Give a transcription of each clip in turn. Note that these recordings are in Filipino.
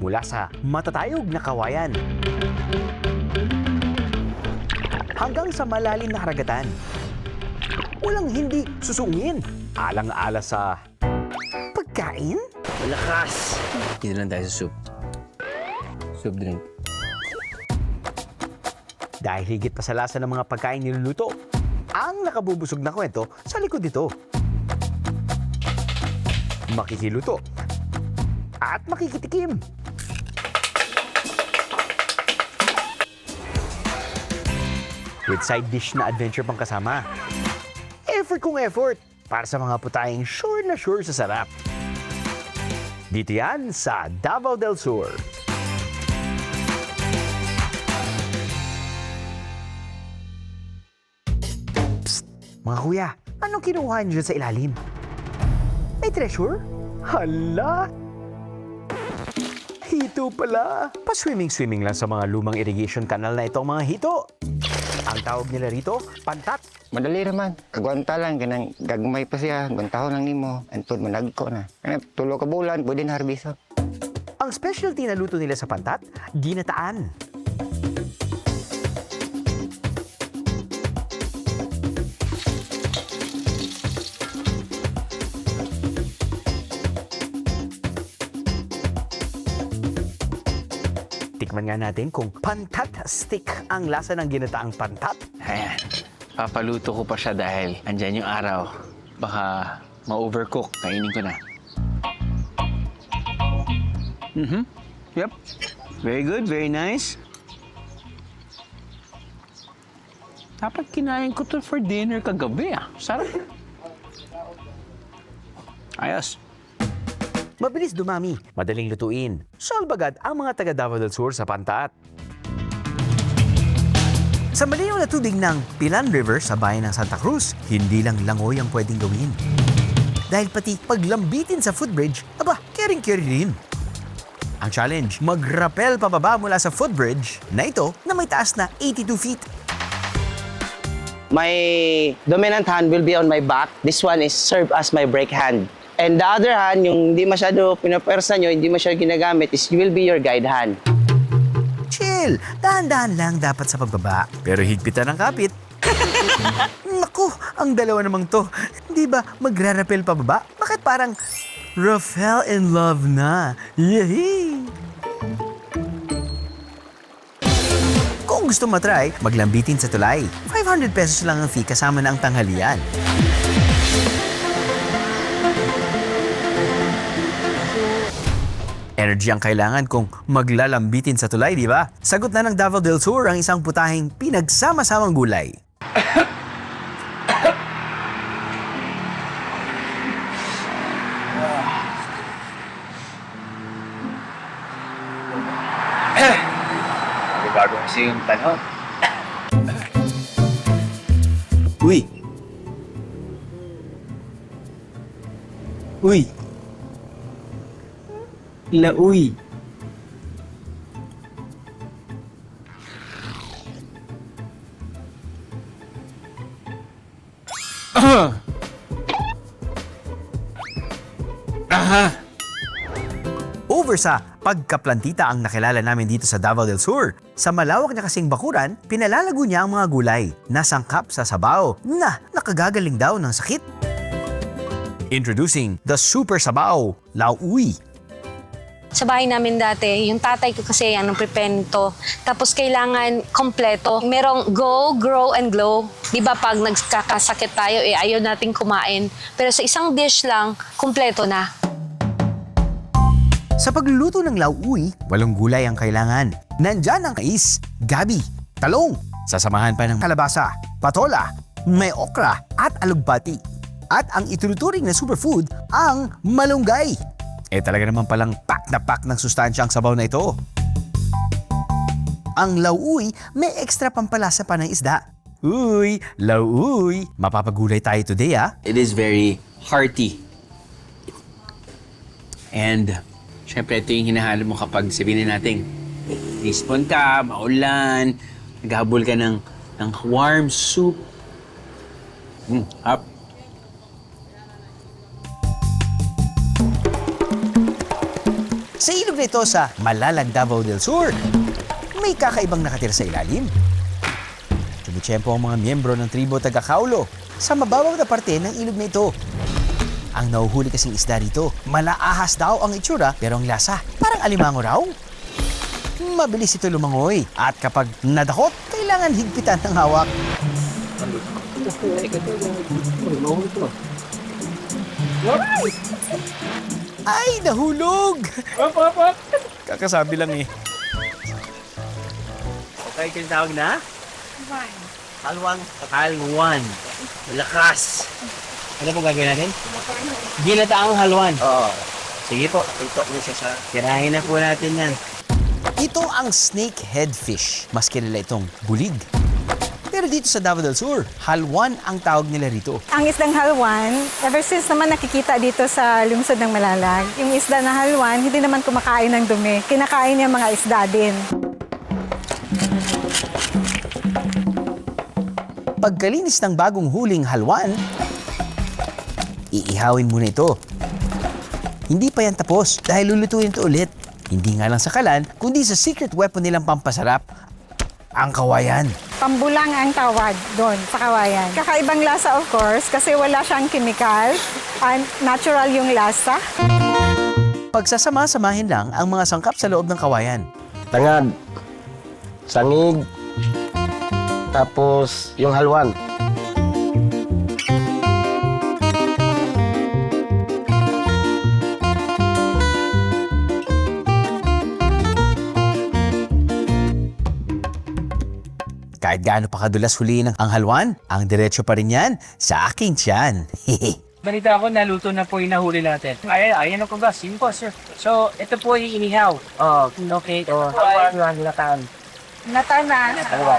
mula sa matatayog na kawayan hanggang sa malalim na karagatan. Walang hindi susungin. Alang-ala sa pagkain? Malakas! Dito lang tayo sa soup. Soup drink. Dahil higit pa sa lasa ng mga pagkain niluluto, ang nakabubusog na kwento sa likod nito. Makikiluto at makikitikim. With side dish na adventure pang kasama. Effort kung effort para sa mga putayeng sure na sure sa sarap. Dito yan sa Davao del Sur. Psst, mga kuya, anong kinuha niyo dyan sa ilalim? May treasure? Hala! Hito pala. Pa-swimming-swimming lang sa mga lumang irrigation canal na itong mga hito. Ang tawag nila rito, pantat. Madali naman. Kagwanta lang, ganang gagmay pa siya. Gwantahon lang nimo. Antod managko na. Kaya tulo ka bulan, pwede na harbisan. Ang specialty na luto nila sa pantat, ginataan. Tikman nga natin kung pantat stick ang lasa ng ginataang pantat. Ayan. Papaluto ko pa siya dahil andyan yung araw. Baka ma-overcook. Kainin ko na. Yep. Very good. Very nice. Dapat kinain ko to for dinner kagabi ah. Sarap. Ayos. Mabilis dumami, madaling lutuin. Solbagad ang mga taga Davao del Sur sa pantat. Sa malinaw na tubig ng Pilan River sa bayan ng Santa Cruz, hindi lang langoy ang pwedeng gawin. Dahil pati paglambitin sa footbridge, aba, caring-carry rin. Ang challenge, mag-rappel pababa mula sa footbridge na ito na may taas na 82 feet. My dominant hand will be on my back. This one is serve as my brake hand. And the other hand, yung hindi masyado pinapersa nyo, hindi masyado ginagamit, is will be your guide hand. Chill, dahan-dahan lang dapat sa pagbaba. Pero higpitan ng kapit. Naku, ang dalawa namang to. Di ba magra-rappel pababa? Bakit parang Rafael in love na? Yehey! Kung gusto matry, maglambitin sa tulay. 500 pesos lang ang fee kasama na ang tanghalian. Energy ang kailangan kung maglalambitin sa tulay, di ba? Sagot na ng Davao del Sur ang isang putahing pinagsama-samang gulay. Bago kasi yung tanong. Uy! Uy! Lauy! Aha! Over sa pagkaplantita ang nakilala namin dito sa Davao del Sur. Sa malawak na kasing bakuran, pinalalago niya ang mga gulay na sangkap sa sabaw na nakagagaling daw ng sakit. Introducing the Super Sabaw, Lauy. Sa bahay namin dati, yung tatay ko kasi ang prepento. Tapos kailangan kompleto. Merong go, grow, and glow. Di ba pag nagkakasakit tayo, ayaw nating kumain. Pero sa isang dish lang, kompleto na. Sa pagluluto ng lauy, 8 gulay ang kailangan. Nandyan ang kais, gabi, talong, sasamahan pa ng kalabasa, patola, may okra at alugbati. At ang ituturing na superfood, ang malunggay. Talaga naman palang pack na pack ng sustansya ang sabaw na ito. Ang lauy may extra pampalasa pa ng isda. Uy, lauy! Mapapagulay tayo today It is very hearty. And, syempre, ito yung hinahalo mo kapag sabihin natin, ispon ka, maulan, naghabol ka ng warm soup. Up. Sa ilog Ilog na ito sa Malalag, Davao del Sur. May kakaibang nakatira sa ilalim. Tumitsyempo ang mga miyembro ng tribo taga-Kaulo sa mababaw na parte ng ilog na ito. Ang nahuhuli kasing isda rito, malaahas daw ang itsura pero ang lasa, parang alimango raw. Mabilis ito lumangoy at kapag nadakot, kailangan higpitan ng hawak. Ay, nahulog! Kakasabi lang eh. Okay, yung tawag na? Halwan. Halwan. Malakas. Ano po gagawin natin? Ginataang halwan. Oo. Sige po. Ito mo siya sa... Tirahin na po natin yan. Ito ang snakehead fish. Mas kilala itong bulig. Pero dito sa Davao del Sur, halwan ang tawag nila rito. Ang isdang halwan, ever since naman nakikita dito sa lungsod ng Malalag, yung isda na halwan, hindi naman kumakain ng dumi. Kinakain niya mga isda din. Pagkalinis ng bagong huling halwan, iihawin muna ito. Hindi pa yan tapos dahil lulutuin ito ulit. Hindi nga lang sa kalan, kundi sa secret weapon nilang pampasarap, ang kawayan. Pambulang ang tawag doon sa kawayan. Kakaibang lasa of course kasi wala siyang chemical. Natural yung lasa. Pagsasama-samahin lang ang mga sangkap sa loob ng kawayan. Tangad, sangig, tapos yung halwan. Kahit gaano pa kadulas huliin ang halwan, ang diretso pa rin yan sa aking tiyan. Balita ako, naluto na po yung nahuli natin. Ayan ang kubas, yun po, sir. So, ito po yung inihaw. Okay. Yung ginataan. Natanan. Dalawa.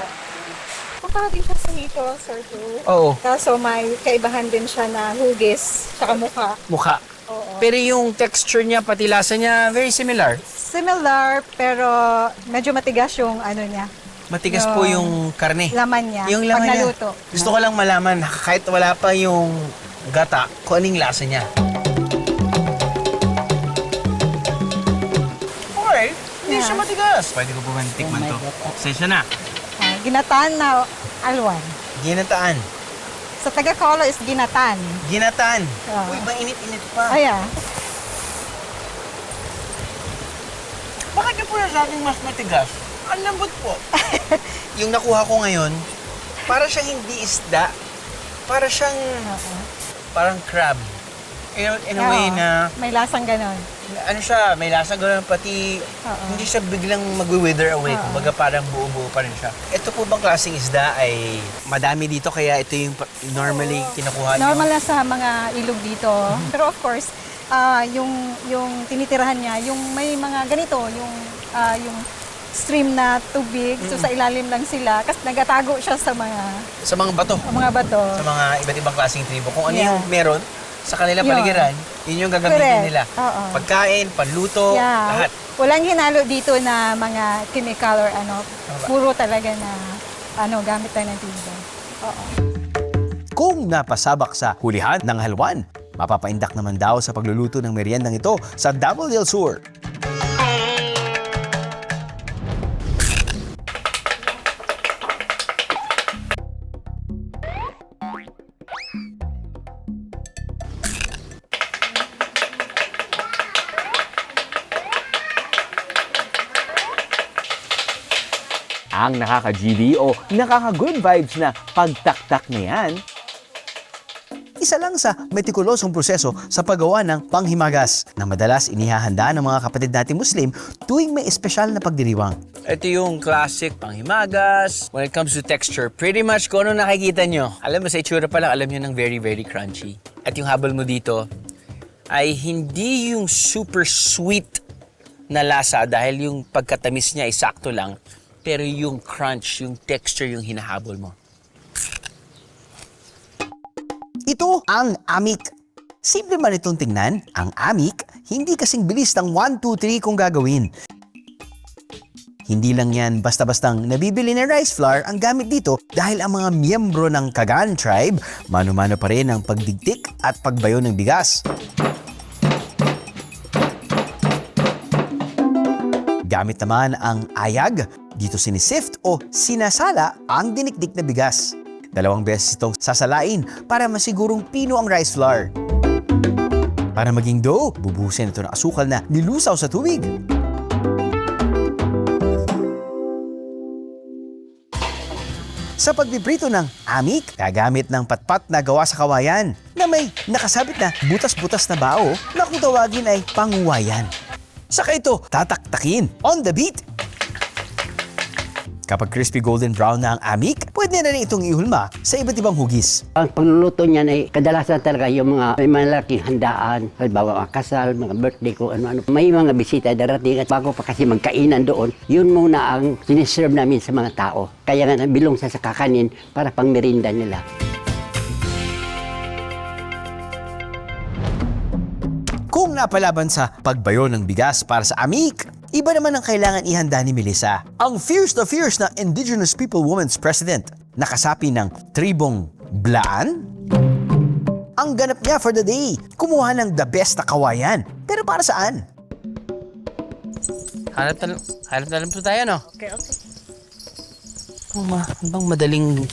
Kumpara din siya sa nito, Sir Joe. Oo. Kaso may kaibahan din siya na hugis, tsaka mukha. Mukha. Oo. Pero yung texture niya, pati lasa niya, very similar. Similar, pero medyo matigas yung ano niya. Matigas po yung karne. Laman niya. Yung pag laman niya. naluto. Gusto ko lang malaman, kahit wala pa yung gata, kung anong lasa niya. Okay, hindi siya matigas. Pwede ko po man tikman to. Sensya na. Ginataan na alwan. Ginataan. Sa taga-Kaulo is ginataan. Ginataan. Ah. Uy, mainit-init pa. Ayan. Bakit niyo po nasabing mas matigas? Ang lambot po. Yung nakuha ko ngayon, para siyang hindi isda. Para siyang, parang crab. In a way Oo. na, May lasang ganon. ano siya, may lasa gano'n, pati Oo. hindi siya biglang mag-wither away. Oo. Kumbaga parang buo-buo pa rin siya. Ito po bang klaseng isda ay madami dito kaya ito yung normally kinukuha niyo? Normal na sa mga ilog dito. Pero of course, yung tinitirahan niya, yung may mga ganito, yung stream na tubig. So sa ilalim lang sila kasi nagatago siya sa Sa mga bato. mga bato. Sa mga iba't ibang klaseng tribo. Kung ano Yeah. yung meron sa kanila Yun. paligiran, yun yung gagamitin Correct. nila. Oo. Pagkain, panluto, lahat. Walang hinalo dito na mga chemical or ano. Puro talaga na gamit tayo ng tubig. Oo. Kung napasabak sa hulihan ng halwan, mapapaindak naman daw sa pagluluto ng meriendang ito sa Davao del Sur. Ang nakaka-GD o nakaka-good vibes na pagtaktak na yan, isa lang sa metikulosong proseso sa paggawa ng panghimagas na madalas inihahanda ng mga kapatid nating Muslim tuwing may espesyal na pagdiriwang. Ito yung classic panghimagas. When it comes to texture, pretty much kung ano nakikita nyo. Alam mo, sa itsura pa lang, alam nyo ng very, very crunchy. At yung habol mo dito ay hindi yung super sweet na lasa dahil yung pagkatamis niya ay sakto lang. Pero yung crunch, yung texture yung hinahabol mo. Ito ang amik. Simple man itong tingnan, ang amik, hindi kasing bilis ng 1, 2, 3 kung gagawin. Hindi lang yan basta-bastang nabibili na rice flour ang gamit dito dahil ang mga miyembro ng Kagan tribe, mano-mano pa rin ang pagdigtik at pagbayo ng bigas. Gamit naman ang ayag, dito sinisift o sinasala ang dinikdik na bigas. 2 beses itong sasalain para masigurong pino ang rice flour. Para maging dough, bubuhusin ito ng asukal na nilusaw sa tubig. Sa pagpiprito ng amik, gagamit ng patpat na gawa sa kawayan na may nakasabit na butas-butas na bao na kung tawagin ay panguwayan. Saka ito tataktakin on the beat. Kapag crispy golden brown na ang amik, pwede na rin itong ihulma sa iba't ibang hugis. Ang pagluluto niyan ay kadalasan talaga yung mga may malaking handaan, halimbawa mga kasal, mga birthday ko, ano-ano. May mga bisita darating at bago pa kasi magkainan doon, yun muna ang siniserve namin sa mga tao. Kaya nga nabilong sa kakanin para pang merinda nila. Kung napalaban sa pagbayo ng bigas para sa amik, iba naman ang kailangan ihanda ni Melissa. Ang fierce na Indigenous People Women's President, nakasapi ng tribong Blaan. Ang ganap niya for the day, kumuha ng the best na kawayan. Pero para saan? Hanap na lang po tayo, no? Okay. Ano bang madaling...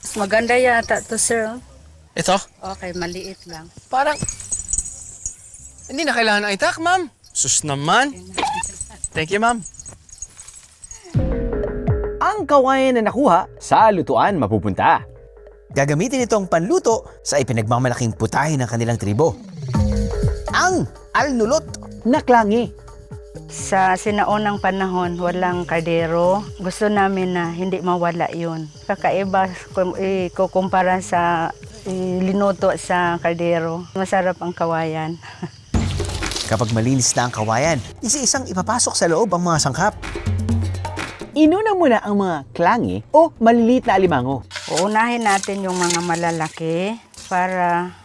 Mas maganda yata to, sir. Ito? Okay, maliit lang. Parang... Hindi na kailangan ng itak, ma'am. Sus naman. Thank you, ma'am. Ang kawayan na nakuha, sa lutuan mapupunta. Gagamitin itong panluto sa ipinagmamalaking putahe ng kanilang tribo. Ang alnulot na klangi. Sa sinaunang panahon, walang kardero. Gusto namin na hindi mawala yun. Kakaiba kung ikukumpara sa linuto sa kardero. Masarap ang kawayan. Kapag malinis na ang kawayan, isa-isang ipapasok sa loob ang mga sangkap. Inuna muna ang mga klangi o maliliit na alimango. Uunahin natin yung mga malalaki para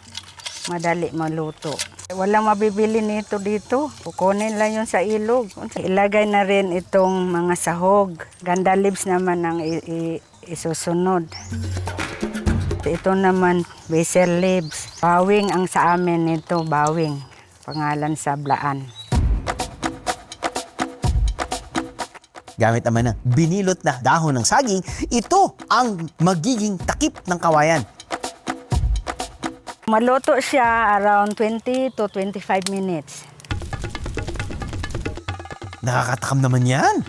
madali maluto. Walang mabibili nito dito. Kukunin lang yun sa ilog. Ilagay na rin itong mga sahog. Ganda leaves naman ang isusunod. Ito naman, basil leaves. Bawing ang sa amin nito, bawing. Pangalan sa Blaan. Gamit naman ng binilot na dahon ng saging, ito ang magiging takip ng kawayan. Maluto siya around 20 to 25 minutes. Nakakatakam naman yan.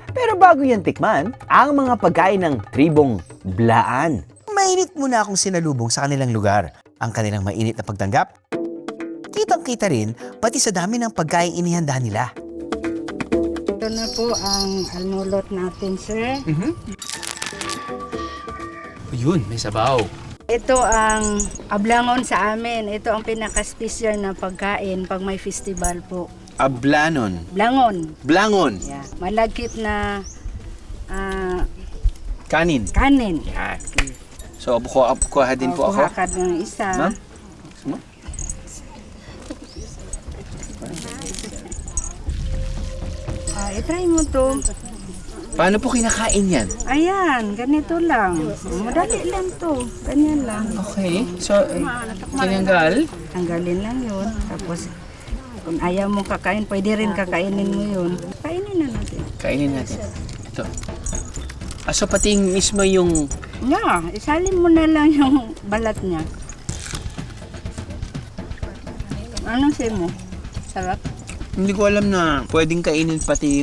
Pero bago yan tikman, ang mga pagkain ng tribong Blaan. Mainit muna akong sinalubong sa kanilang lugar. Ang kanilang mainit na pagtanggap, kitang-kita rin pati sa dami ng pagkain inihanda nila. Ito na po ang alnulot natin, sir. Yun, may sabaw. Ito ang ablangon sa amin. Ito ang pinaka-special na pagkain pag may festival po. Ablanon. Blangon. Blangon. Yeah. Malagkit na Kanin. kanin. Yan. So, kuha din po ako. Kuha ka ng isa. Ma'am? I-try mo to. Paano po kinakain yan? Ayan, ganito lang. Madali lang to. Ganyan lang. Okay. So, tinanggal. Tanggalin lang yun. Tapos, kung ayaw mo kakain, pwede rin kakainin mo yun. Kainin na natin. Kainin natin. Ito. So, pati mismo yung... Yeah, isalin mo na lang yung balat niya. Anong say mo? Sarap? Hindi ko alam na pwedeng kainin pati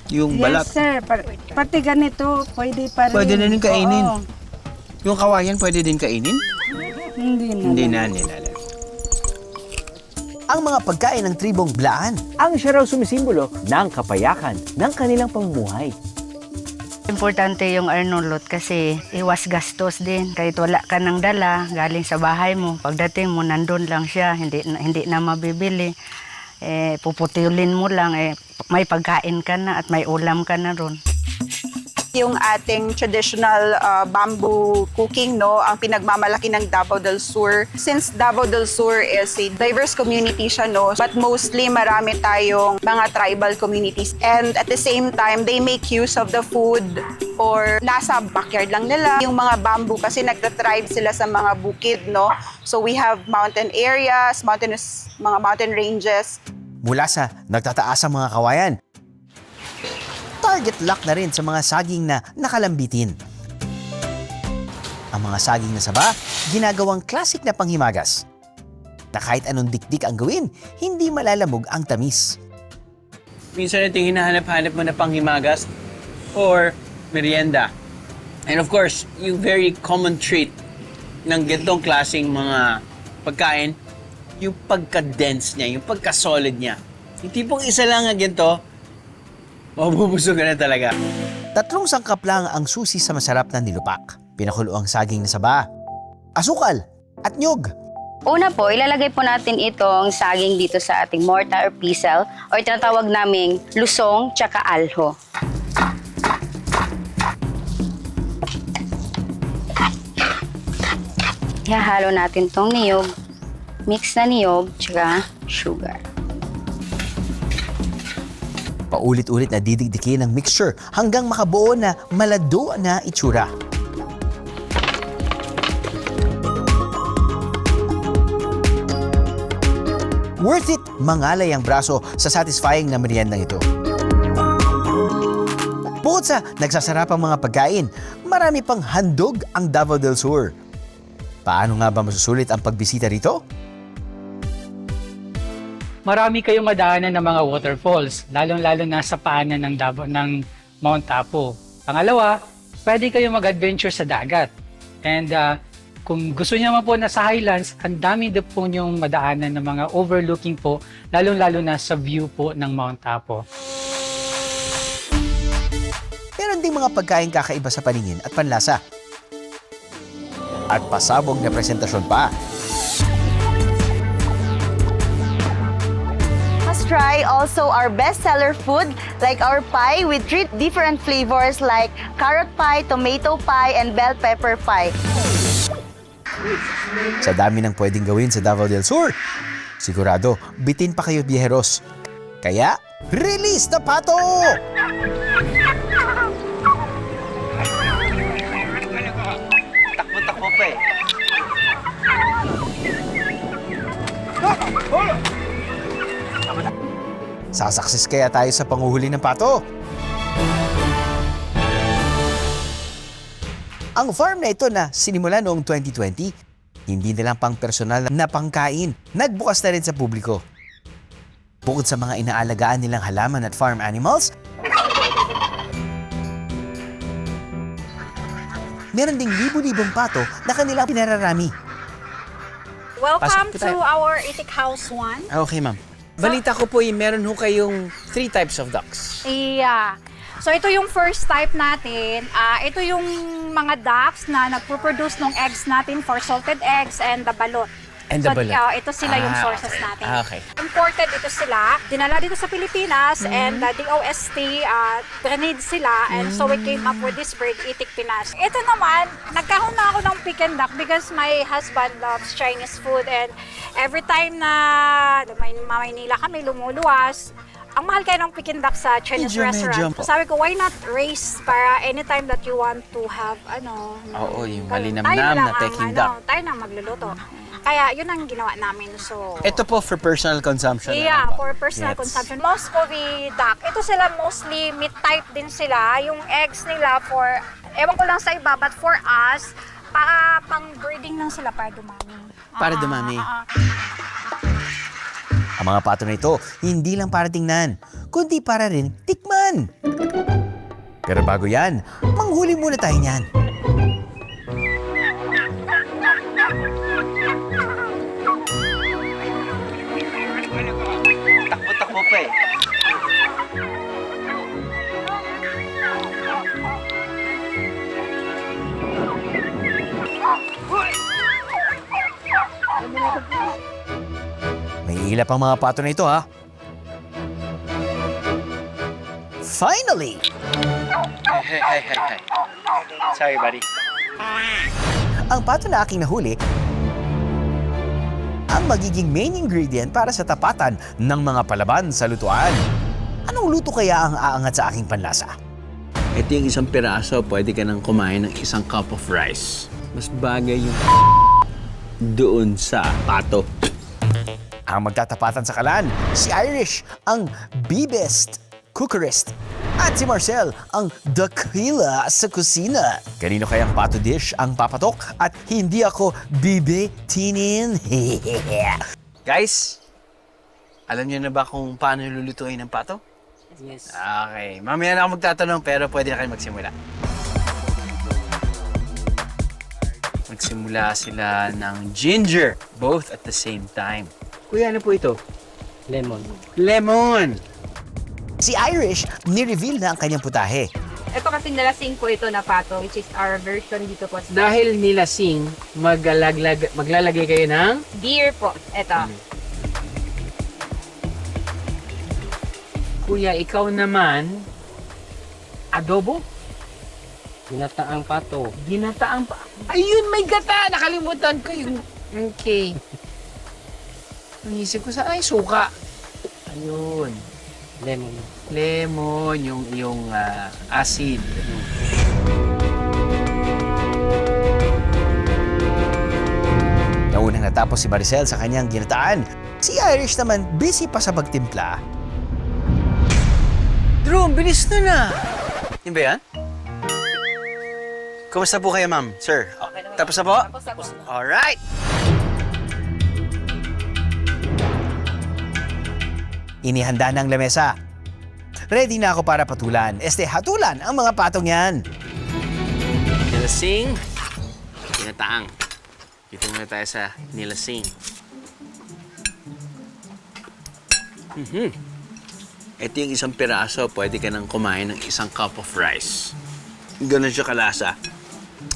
yung balat. Yes, sir. Pati ganito, pwede pa rin. Pwede na rin kainin. Oo. Yung kawayan pwede din kainin? Hindi na. Hindi na nila. Ang mga pagkain ng tribong Blaan. Ang siya raw sumisimbolo ng kapayakan ng kanilang pamumuhay. Importante yung arnulot kasi iwas gastos din. Kahit wala ka ng dala, galing sa bahay mo. Pagdating mo, nandun lang siya, hindi na mabibili. Puputulin mo lang, may pagkain ka na at may ulam ka na ron. Yung ating traditional bamboo cooking, no, ang pinagmamalaki ng Davao del Sur. Since Davao del Sur is a diverse community siya, no, but mostly marami tayong mga tribal communities. And at the same time, they make use of the food or nasa backyard lang nila. Yung mga bamboo kasi nagtatribe sila sa mga bukid, no. So we have mountain areas, mga mountain ranges. mula sa nagtataasang mga kawayan. Target lock na rin sa mga saging na nakalambitin. Ang mga saging na saba, ginagawang classic na panghimagas. Na kahit anong dikdik ang gawin, hindi malalamog ang tamis. Minsan natin hinahanap-hanap mo na panghimagas or merienda. And of course, yung very common trait ng ganitong klaseng mga pagkain, yung pagka-dense niya, yung pagka-solid niya. Yung tipong isa lang ang ganito, mabubusog ka na talaga. 3 sangkap lang ang susi sa masarap na nilupak. Pinakulo ang saging na saba, asukal at nyog. Una po, ilalagay po natin itong saging dito sa ating mortar or pestle or tinatawag naming lusong tsaka alho. Ihahalo natin tong niyog, mix na niyog tsaka sugar. Paulit-ulit na didikdikin ang mixture hanggang makabuo na malado na itsura. Worth it mangalay ang braso sa satisfying na meriendang ito. Bukod sa nagsasarapang mga pagkain, marami pang handog ang Davao del Sur. Paano nga ba masusulit ang pagbisita rito? Marami kayong madaanan ng mga waterfalls, lalong-lalo na sa paanan ng Mount Apo. Pangalawa, pwede kayong mag-adventure sa dagat. And kung gusto niyo naman po na sa highlands, ang dami din po yung madaanan ng mga overlooking po, lalong-lalo na sa view po ng Mount Apo. Meron ding mga pagkain kakaiba sa paningin at panlasa. At pasabog na presentasyon pa. Let's try also our bestseller food like our pie with 3 different flavors like carrot pie, tomato pie, and bell pepper pie. Sa dami ng pwedeng gawin sa Davao del Sur, sigurado bitin pa kayo biyeheros. Kaya, release na pato! Takbo-takbo pa eh. Sasakses kaya tayo sa panguhuli ng pato? Ang farm na ito na sinimula noong 2020, hindi nilang pang personal na pangkain, nagbukas na rin sa publiko. Bukod sa mga inaalagaan nilang halaman at farm animals, meron ding libu-libong pato na kanilang pinararami. Welcome to our Itik House 1. Okay, ma'am. Balita ko po meron ho kayong 3 types of ducks. Yeah. So ito yung first type natin. Ito yung mga ducks na nagpo-produce ng eggs natin for salted eggs and the balot. And the balot. Ito sila yung sources natin. Okay. Imported ito sila. Dinala dito sa Pilipinas and the DOST grenade sila and so we came up with this breed, Itik Pinas. Ito naman, nagkahon na ako ng Pick and Duck because my husband loves Chinese food and every time na Maynila kami lumuluwas, ang mahal kayo ng Pick and Duck sa Chinese restaurant. Sabi ko, why not race para anytime that you want to have, Oo, yung malinamnam na Peking duck. Tayo na magluluto. Kaya yun ang ginawa namin. So, Ito po for personal consumption. yeah, for personal consumption. Muscovy duck, ito sila mostly meat type din sila. Yung eggs nila for, ewan ko lang sa iba, but for us, pang breeding lang sila para dumami. Para dumami. Ang mga pato na ito, hindi lang para tingnan, kundi para rin tikman. Pero bago yan, manghuli muna tayo niyan. Takbo-takbo pa eh. May ilap ang mga pato na ito, ha? Finally! Hey. Sorry, buddy. Ang pato na aking nahuli ang magiging main ingredient para sa tapatan ng mga palaban sa lutuan. Anong luto kaya ang aangat sa aking panlasa? Ito yung isang piraso, pwede ka nang kumain ng isang cup of rice. Mas bagay yung doon sa pato. Ang magtatapatan sa kalan, si Irish, ang bibest cookerist. At si Marcel, ang dakila sa kusina. Kanino kayang pato dish ang papatok at hindi ako bibitinin? Guys, alam niyo na ba kung paano lulutuin ng pato? Yes. Okay, mamaya na ako magtatanong pero pwede na kayo magsimula. Magsimula sila ng ginger, both at the same time. Kuya, ano po ito? Lemon. Lemon! Si Irish, ni-reveal na ang kanyang putahe. Ito kasi nilasing po ito na pato, which is our version dito po. Dahil nilasing, maglalagay kayo ng Beer po, ito. Kuya, ikaw naman, adobo? Ginataang pato. Ginataang pa. Ayun, may gata! Nakalimutan ko yung... Okay. Ang isip ko sa... Ay, suka. Ayun. Lemon. Lemon, yung acid. Naunang natapos si Maricel sa kanyang ginataan. Si Irish naman busy pa sa pagtimpla. Drew, bilis na. Yun ba yan? Kumusta po kayo, ma'am? Sir? Tapos na po? Tapos na. Alright! Inihanda na ang lamesa. Ready na ako para patulan. Hatulan ang mga patong yan. Nilasing, ginataang. Dito muna tayo sa nilasing. Ito yung isang piraso, pwede ka nang kumain ng isang cup of rice. Ganun siya kalasa.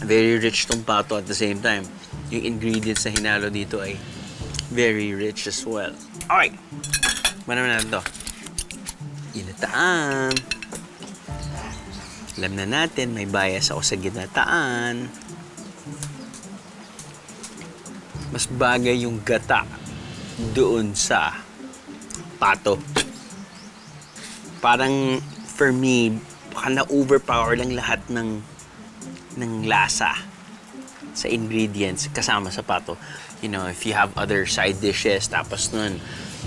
Very rich tong pato at the same time. Yung ingredients na hinalo dito ay very rich as well. Alright, manaman natin to. Ginataan. Alam na natin, may bias ako sa ginataan. Mas bagay yung gata doon sa pato. Parang, for me, baka na-overpower lang lahat ng lasa sa ingredients kasama sa pato. You know, if you have other side dishes, tapos nun,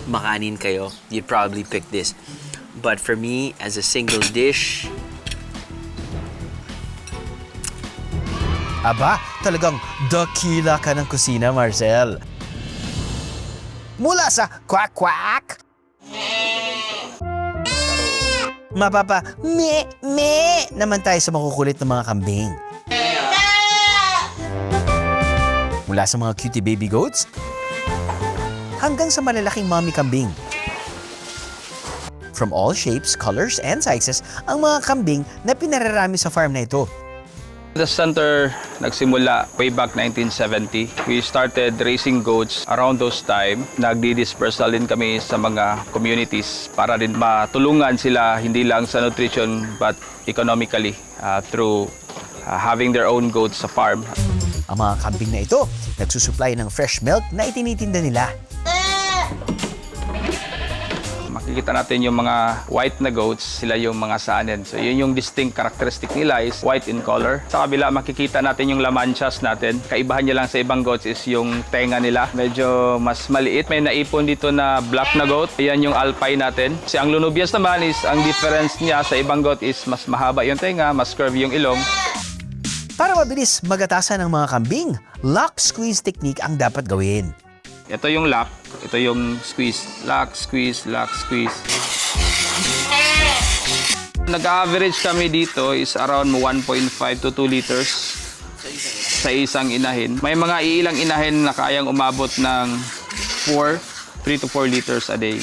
makanin kayo, you'd probably pick this. But for me, as a single dish, Aba, talagang dakila ka ng kusina, Marcel. Mula sa kwak-kwak, mapapa me naman tayo sa makukulit ng mga kambing. Mula sa mga cutie baby goats, hanggang sa malalaking mommy kambing. From all shapes, colors, and sizes, ang mga kambing na pinararami sa farm na ito. The center nagsimula way back 1970. We started raising goats around those time. Nagdi-dispersal din kami sa mga communities para din matulungan sila hindi lang sa nutrition but economically through having their own goats sa farm. Ang mga kambing na ito, nagsusupply ng fresh milk na itinitinda nila. Makikita natin yung mga white na goats, sila yung mga saanen. So yun yung distinct characteristic nila is white in color. Sa kabila, makikita natin yung lamanchas natin. Kaibahan niya lang sa ibang goats is yung tenga nila. Medyo mas maliit. May naipon dito na black na goat. Yan yung alpine natin. Kasi ang lunubias naman is, ang difference niya sa ibang goat is mas mahaba yung tenga, mas curvy yung ilong. Para mabilis magatasan ng mga kambing, lock squeeze technique ang dapat gawin. Ito yung lock, ito yung squeeze. Lock, squeeze, lock, squeeze. Nag-average kami dito is around 1.5 to 2 liters sa isang inahin. May mga iilang inahin na kayang umabot ng 3 to 4 liters a day.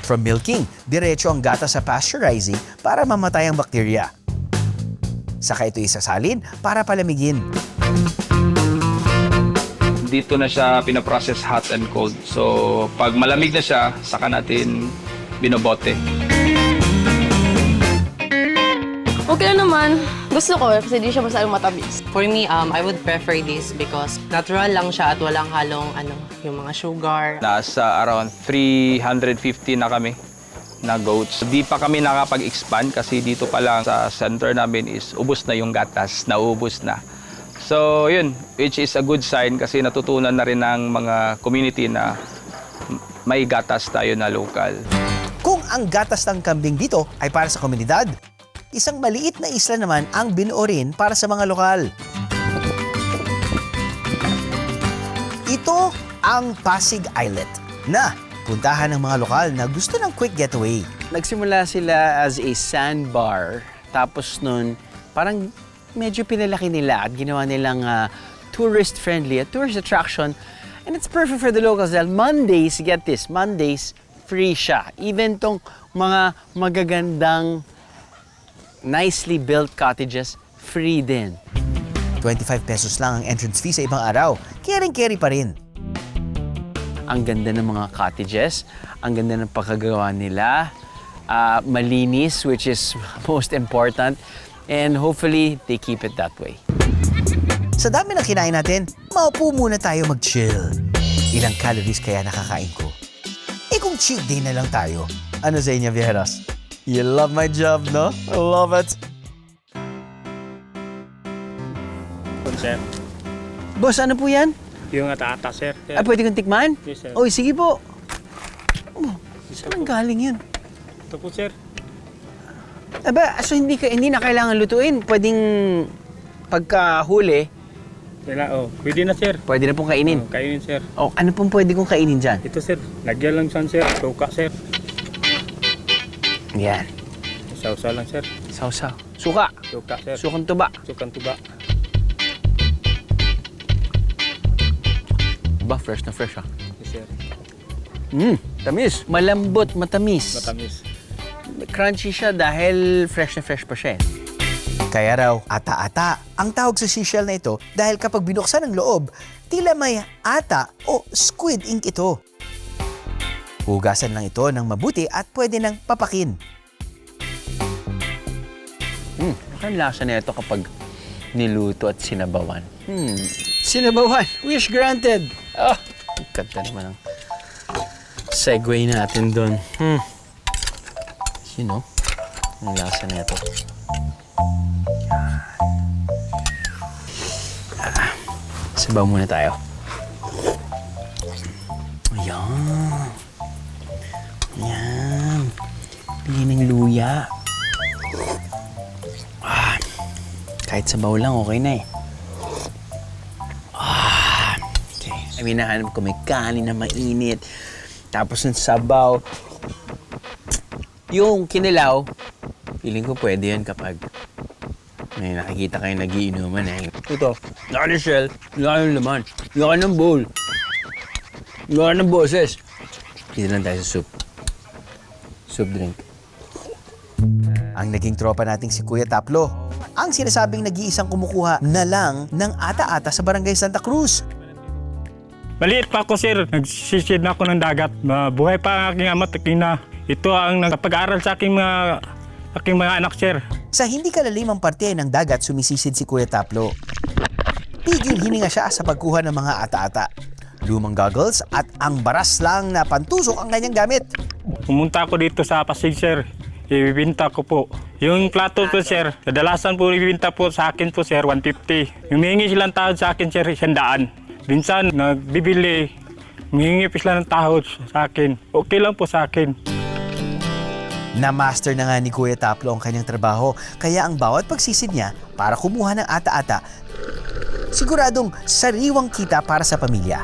From milking, diretso ang gata sa pasteurizing para mamatay ang bakterya. Saka ito isasalin para palamigin. Dito na siya pinaprocess hot and cold. So, pag malamig na siya, saka natin binobote. Okay naman. Gusto ko kasi di siya masyadong matamis. For me, I would prefer this because natural lang siya at walang halong yung mga sugar. Nasa around 350 na kami na goats. Di pa kami nakapag-expand kasi dito pa lang sa center namin is ubos na yung gatas, naubos na. So yun, which is a good sign kasi natutunan na rin ng mga community na may gatas tayo na local. Kung ang gatas ng kambing dito ay para sa komunidad, isang maliit na isla naman ang binuo rin para sa mga lokal. Ito ang Pasig Islet na puntahan ng mga lokal na gusto ng quick getaway. Nagsimula sila as a sandbar. Tapos nun, parang medyo pinalaki nila at ginawa nilang tourist-friendly, a tourist attraction. And it's perfect for the locals dahil Mondays, get this, Mondays, free siya. Even tong mga magagandang, nicely built cottages, free din. 25 pesos lang ang entrance fee sa ibang araw. Caring-carry pa rin. Ang ganda ng mga cottages, ang ganda ng pagkagawa nila, malinis, which is most important, and hopefully they keep it that way. Sa dami ng kinain natin, maupo muna tayo mag-chill. Ilang calories kaya nakakain ko? Eh kung cheat day na lang tayo, ano sa inyo, Viejeros? You love my job, no? I love it. Sir, Boss, ano po yan? yung ata-ata, sir. Pwede kong tikman? Yes, sir. Oy, sige po. Oh, saan ang galing yun? Ito po, sir. So hindi na kailangan lutuin. Pwedeng pagkahuli, Pwede na, sir. pwede na pong kainin. Kainin, sir. Oh, ano pong pwede kong kainin dyan? Ito, sir. Lagyan lang saan, sir. Suka, sir. Yan. Sausa lang, sir. Sausaw. Suka. Suka, sir. Sukang tuba. Sukang tuba. Ba, fresh na fresh ah. Yes, sir. Tamis. Malambot, matamis. Matamis. Crunchy siya dahil fresh na fresh pa siya. Kaya raw, ata-ata ang tawag sa seashell na ito dahil kapag binuksan ang loob, tila may ata o squid ink ito. Hugasan lang ito ng mabuti at pwede nang papakin. Ang lasa na ito kapag niluto at sinabawan. Sinabawan! Wish granted! Ah! Ganda naman ang segue natin doon. You know, ang lasa na ito. Sabaw muna tayo. Ayan. Ayan. Bigyan ng luya. Kahit sabaw lang, okay na eh. Okay. Hinahanap ko may kanin na mainit. Tapos ng sabaw. Yung kinilaw, feeling ko pwede yan kapag may nakikita kayo nagiinuman eh. Ito, naka ng shell, naka ng laman, naka ng bowl, naka ng boses. Dito lang tayo sa soup. Soup drink. Ang naging tropa nating si Kuya Taplo, ang sinasabing nag-iisang kumukuha na lang ng ata-ata sa Barangay Santa Cruz. Maliit pa ako, sir. Nagsisid na ako ng dagat. Buhay pa ang aking ama't ina. Ito ang nagpag-aaral sa aking mga anak, sir. Sa hindi kalalimang parte ng dagat sumisisid si Kuya Taplo. Tigil hininga siya sa pagkuha ng mga ata-ata. Lumang goggles at ang baras lang na pantusok ang kanyang gamit. Pumunta ako dito sa Pasig, sir. Ibibinta ko po. Yung plato po, sir, kadalasan po ibibinta po sa akin po, sir, 150. Humihingi silang tahod sa akin, sir, 100. Minsan, nagbibili, humihingi pa sila ng tahod sa akin. Okay lang po sa akin. Na-master na nga ni Kuya Taplo ang kanyang trabaho, kaya ang bawat pagsisid niya para kumuha ng ata-ata, siguradong sariwang kita para sa pamilya.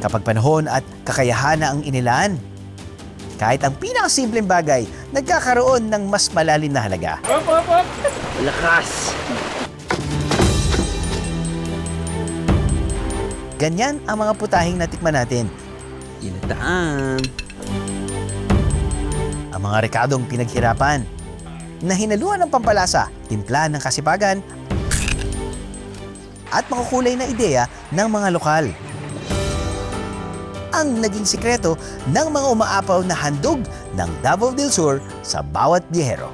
Kapag panahon at kakayahan na ang inilaan, kahit ang pinakasimpleng bagay, nagkakaroon ng mas malalim na halaga. Lakas! Ganyan ang mga putahing natikman natin. Ginataan. Ang mga rekadong pinaghirapan, na hinaluan ng pampalasa, timpla ng kasipagan, at makukulay na ideya ng mga lokal. Ang naging sikreto ng mga umaapaw na handog ng Davao del Sur sa bawat biyahero.